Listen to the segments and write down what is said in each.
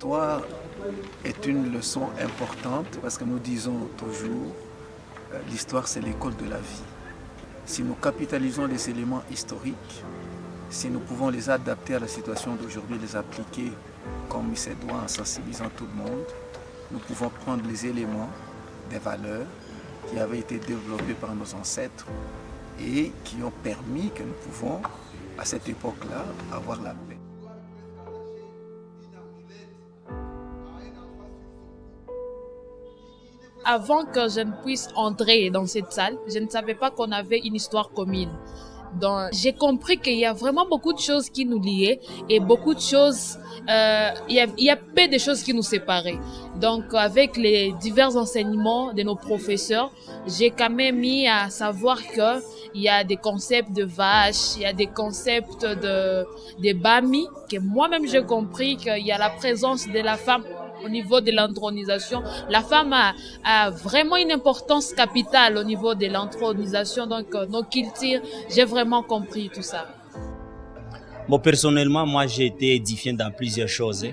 L'histoire est une leçon importante parce que nous disons toujours l'histoire c'est l'école de la vie. Si nous capitalisons les éléments historiques, si nous pouvons les adapter à la situation d'aujourd'hui, les appliquer comme il se doit en sensibilisant tout le monde, nous pouvons prendre les éléments des valeurs qui avaient été développées par nos ancêtres et qui ont permis que nous pouvons, à cette époque-là, avoir la paix. Avant que je ne puisse entrer dans cette salle, je ne savais pas qu'on avait une histoire commune. Donc, j'ai compris qu'il y a vraiment beaucoup de choses qui nous liaient et beaucoup de choses, il y a peu de choses qui nous séparaient. Donc, avec les divers enseignements de nos professeurs, j'ai quand même mis à savoir que il y a des concepts de vaches, il y a des concepts de bami, que moi-même j'ai compris qu'il y a la présence de la femme au niveau de l'intronisation. La femme a vraiment une importance capitale au niveau de l'intronisation. Donc, nos cultures, j'ai vraiment compris tout ça. Bon, personnellement, moi, j'ai été édifié dans plusieurs choses.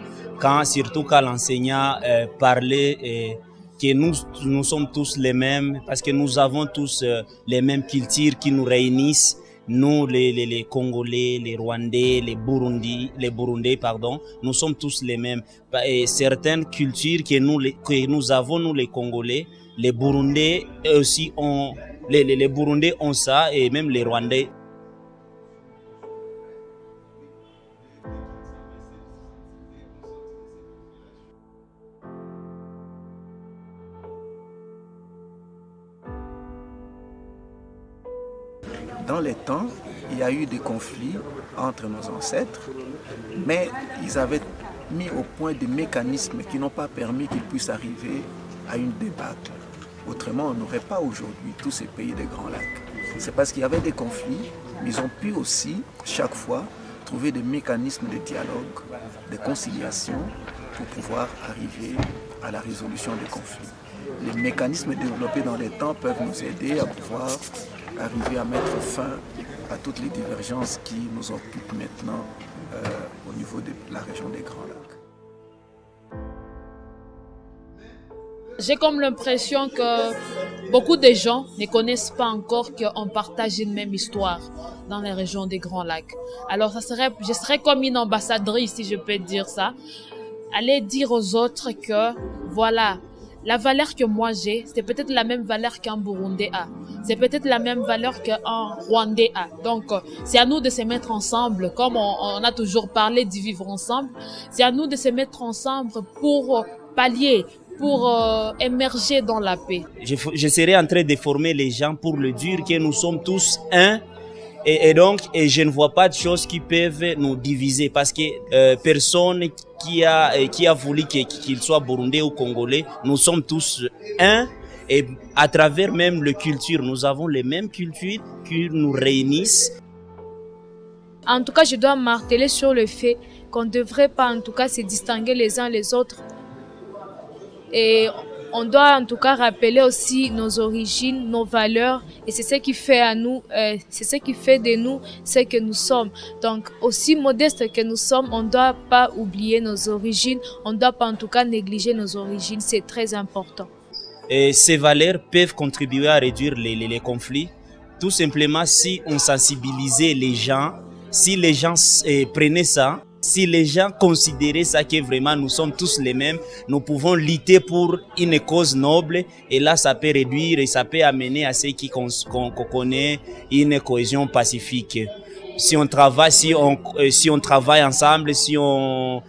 Surtout quand l'enseignant parlait que nous sommes tous les mêmes, parce que nous avons tous les mêmes cultures qui nous réunissent. Nous, les Congolais, les Rwandais, les Burundais, pardon, nous sommes tous les mêmes. Et certaines cultures que nous avons, nous les Congolais, les Burundais aussi ont, les Burundais ont ça, et même les Rwandais. Dans les temps, il y a eu des conflits entre nos ancêtres, mais ils avaient mis au point des mécanismes qui n'ont pas permis qu'ils puissent arriver à une débâcle. Autrement, on n'aurait pas aujourd'hui tous ces pays des Grands Lacs. C'est parce qu'il y avait des conflits, mais ils ont pu aussi, chaque fois, trouver des mécanismes de dialogue, de conciliation, pour pouvoir arriver à la résolution des conflits. Les mécanismes développés dans les temps peuvent nous aider à pouvoir arriver à mettre fin à toutes les divergences qui nous occupent maintenant au niveau de la région des Grands Lacs. J'ai comme l'impression que beaucoup de gens ne connaissent pas encore qu'on partage une même histoire dans les régions des Grands Lacs. Alors je serais comme une ambassadrice, si je peux dire ça, aller dire aux autres que voilà, la valeur que moi j'ai, c'est peut-être la même valeur qu'un Burundais a. C'est peut-être la même valeur qu'un Rwandais a. Donc, c'est à nous de se mettre ensemble, comme on a toujours parlé d'y vivre ensemble. C'est à nous de se mettre ensemble pour pallier, pour émerger dans la paix. Je serai en train de former les gens pour le dire que nous sommes tous un. Et donc, je ne vois pas de choses qui peuvent nous diviser parce que personne qui a voulu qu'il soit burundais ou congolais, nous sommes tous un. Et à travers même les cultures, nous avons les mêmes cultures qui nous réunissent. En tout cas, je dois marteler sur le fait qu'on ne devrait pas en tout cas se distinguer les uns les autres. Et on doit en tout cas rappeler aussi nos origines, nos valeurs, et c'est ce qui fait à nous, c'est ce qui fait de nous ce que nous sommes. Donc, aussi modeste que nous sommes, on ne doit pas oublier nos origines, on ne doit pas en tout cas négliger nos origines, c'est très important. Et ces valeurs peuvent contribuer à réduire les conflits, tout simplement si on sensibilisait les gens, si les gens prenaient ça. Si les gens considéraient ça que vraiment nous sommes tous les mêmes, nous pouvons lutter pour une cause noble et là ça peut réduire et ça peut amener à ce qu'on connaît une cohésion pacifique. Si on travaille ensemble, si on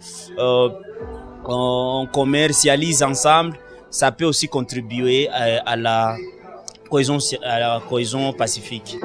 commercialise ensemble, ça peut aussi contribuer à la cohésion pacifique.